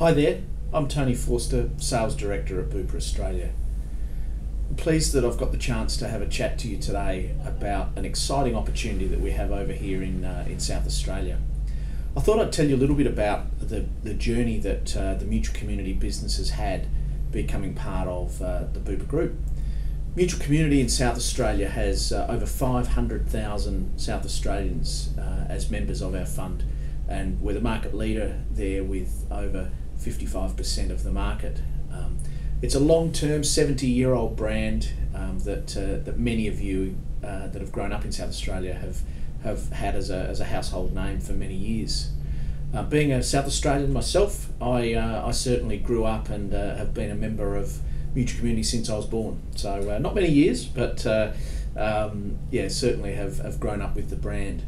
Hi there, I'm Tony Forster, Sales Director at BUPA Australia. I'm pleased that I've got the chance to have a chat to you today about an exciting opportunity that we have over here in South Australia. I thought I'd tell you a little bit about the journey that the Mutual Community business has had becoming part of the BUPA Group. Mutual Community in South Australia has over 500,000 South Australians as members of our fund, and we're the market leader there with over 55% of the market. It's a long-term 70-year-old brand that many of you that have grown up in South Australia have had as a household name for many years. Being a South Australian myself, I certainly grew up and have been a member of Mutual Community since I was born. So not many years, but yeah, certainly have grown up with the brand.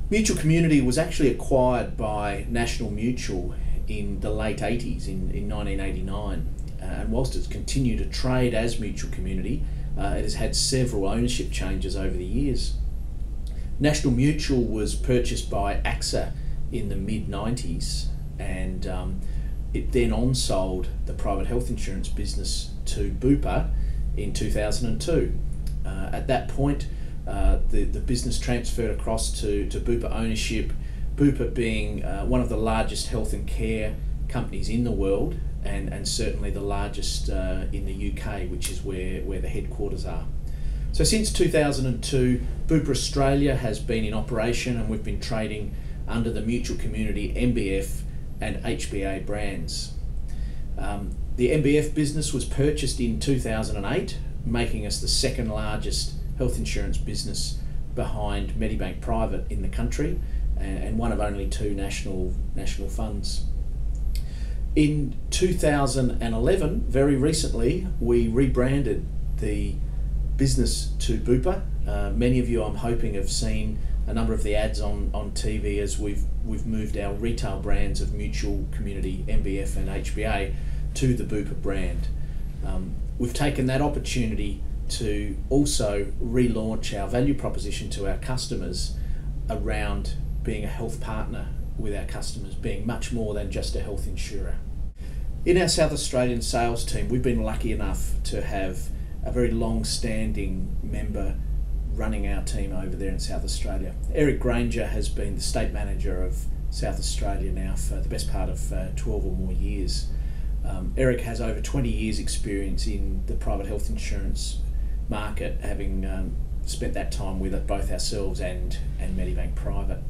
Mutual Community was actually acquired by National Mutual in the late 80s, in 1989, and whilst it's continued to trade as Mutual Community, it has had several ownership changes over the years. National Mutual was purchased by AXA in the mid-90s, and it then on-sold the private health insurance business to BUPA in 2002. At that point, the business transferred across to BUPA ownership, BUPA being one of the largest health and care companies in the world, and certainly the largest in the UK, which is where the headquarters are. So since 2002, BUPA Australia has been in operation, and we've been trading under the Mutual Community MBF and HBA brands. The MBF business was purchased in 2008, making us the second largest health insurance business behind Medibank Private in the country, and one of only two national funds. In 2011, very recently, we rebranded the business to BUPA. Many of you, I'm hoping, have seen a number of the ads on TV as we've moved our retail brands of Mutual Community, MBF and HBA to the BUPA brand. We've taken that opportunity to also relaunch our value proposition to our customers around being a health partner with our customers, being much more than just a health insurer. In our South Australian sales team, we've been lucky enough to have a very long-standing member running our team over there in South Australia. Eric Granger has been the state manager of South Australia now for the best part of 12 or more years. Eric has over 20 years experience in the private health insurance market, having spent that time with both ourselves and Medibank Private.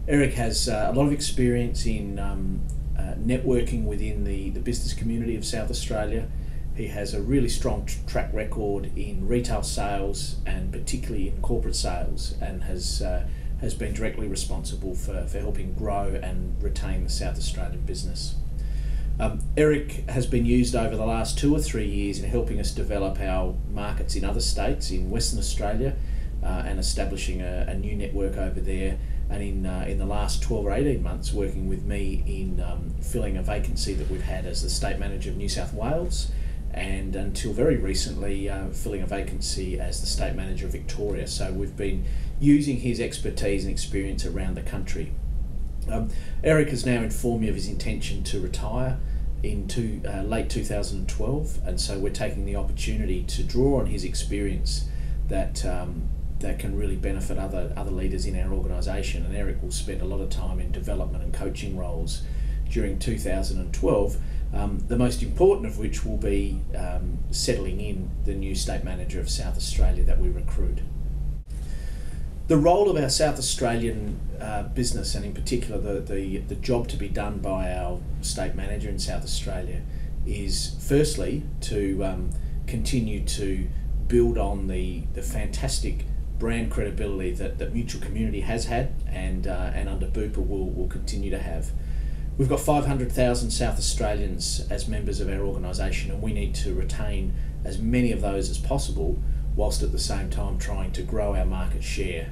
Eric has a lot of experience in networking within the business community of South Australia. He has a really strong track record in retail sales and particularly in corporate sales, and has been directly responsible for helping grow and retain the South Australian business. Eric has been used over the last 2 or 3 years in helping us develop our markets in other states in Western Australia and establishing a new network over there, and in the last 12 or 18 months working with me in filling a vacancy that we've had as the State Manager of New South Wales, and until very recently filling a vacancy as the State Manager of Victoria. So we've been using his expertise and experience around the country. Eric has now informed me of his intention to retire in late 2012, and so we're taking the opportunity to draw on his experience that can really benefit other leaders in our organisation. And Eric will spend a lot of time in development and coaching roles during 2012, the most important of which will be settling in the new State Manager of South Australia that we recruit. The role of our South Australian business, and in particular the job to be done by our State Manager in South Australia, is firstly to continue to build on the fantastic brand credibility that Mutual Community has had and under BUPA will continue to have. We've got 500,000 South Australians as members of our organisation, and we need to retain as many of those as possible, whilst at the same time trying to grow our market share.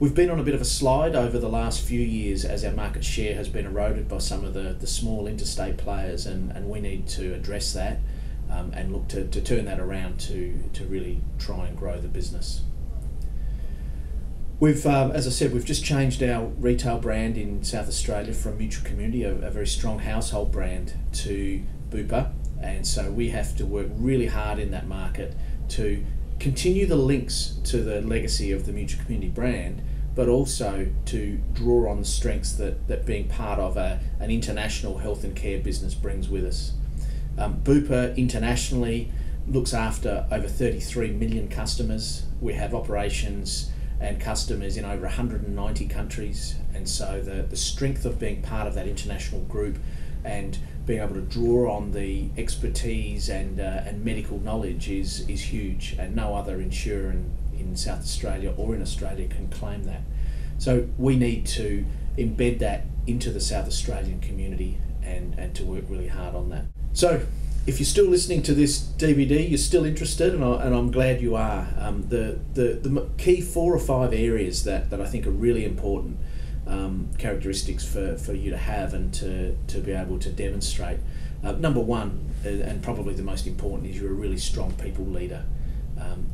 We've been on a bit of a slide over the last few years as our market share has been eroded by some of the small interstate players, and we need to address that and look to turn that around to really try and grow the business. We've, as I said, we've just changed our retail brand in South Australia from Mutual Community, a very strong household brand, to BUPA, and so we have to work really hard in that market to continue the links to the legacy of the Mutual Community brand, but also to draw on the strengths that being part of an international health and care business brings with us. BUPA internationally looks after over 33 million customers. We have operations and customers in over 190 countries, and so the strength of being part of that international group and being able to draw on the expertise and medical knowledge is huge, and no other insurer in South Australia or in Australia can claim that. So we need to embed that into the South Australian community and to work really hard on that. So if you're still listening to this DVD, you're still interested, and I'm glad you are. The key 4 or 5 areas that I think are really important characteristics for you to have and to be able to demonstrate. Number one, and probably the most important, is you're a really strong people leader.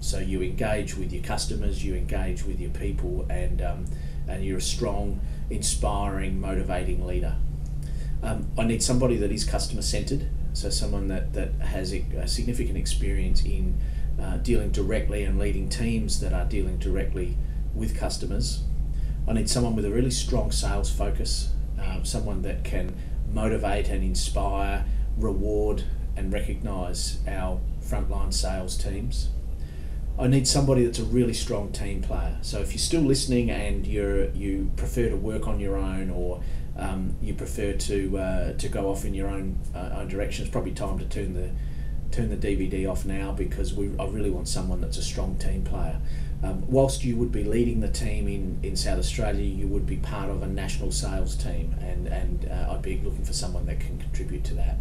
So you engage with your customers, you engage with your people, and you're a strong, inspiring, motivating leader. I need somebody that is customer-centred. So someone that has a significant experience in dealing directly and leading teams that are dealing directly with customers. I need someone with a really strong sales focus, someone that can motivate and inspire, reward and recognise our frontline sales teams. I need somebody that's a really strong team player. So if you're still listening and you prefer to work on your own, or you prefer to go off in your own direction, it's probably time to turn the DVD off now, because I really want someone that's a strong team player. Whilst you would be leading the team in South Australia, you would be part of a national sales team, and I'd be looking for someone that can contribute to that.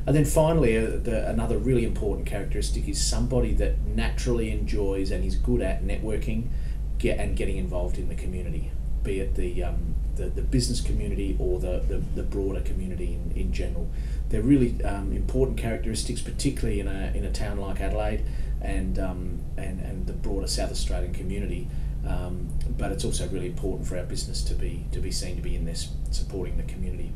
And then finally, another really important characteristic is somebody that naturally enjoys and is good at networking and getting involved in the community, be it the business community or the broader community in general. They're really important characteristics, particularly in a town like Adelaide and the broader South Australian community. But it's also really important for our business to be seen to be in this supporting the community.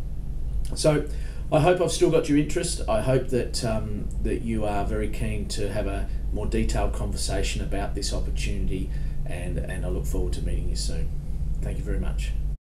So I hope I've still got your interest. I hope that you are very keen to have a more detailed conversation about this opportunity, and I look forward to meeting you soon. Thank you very much.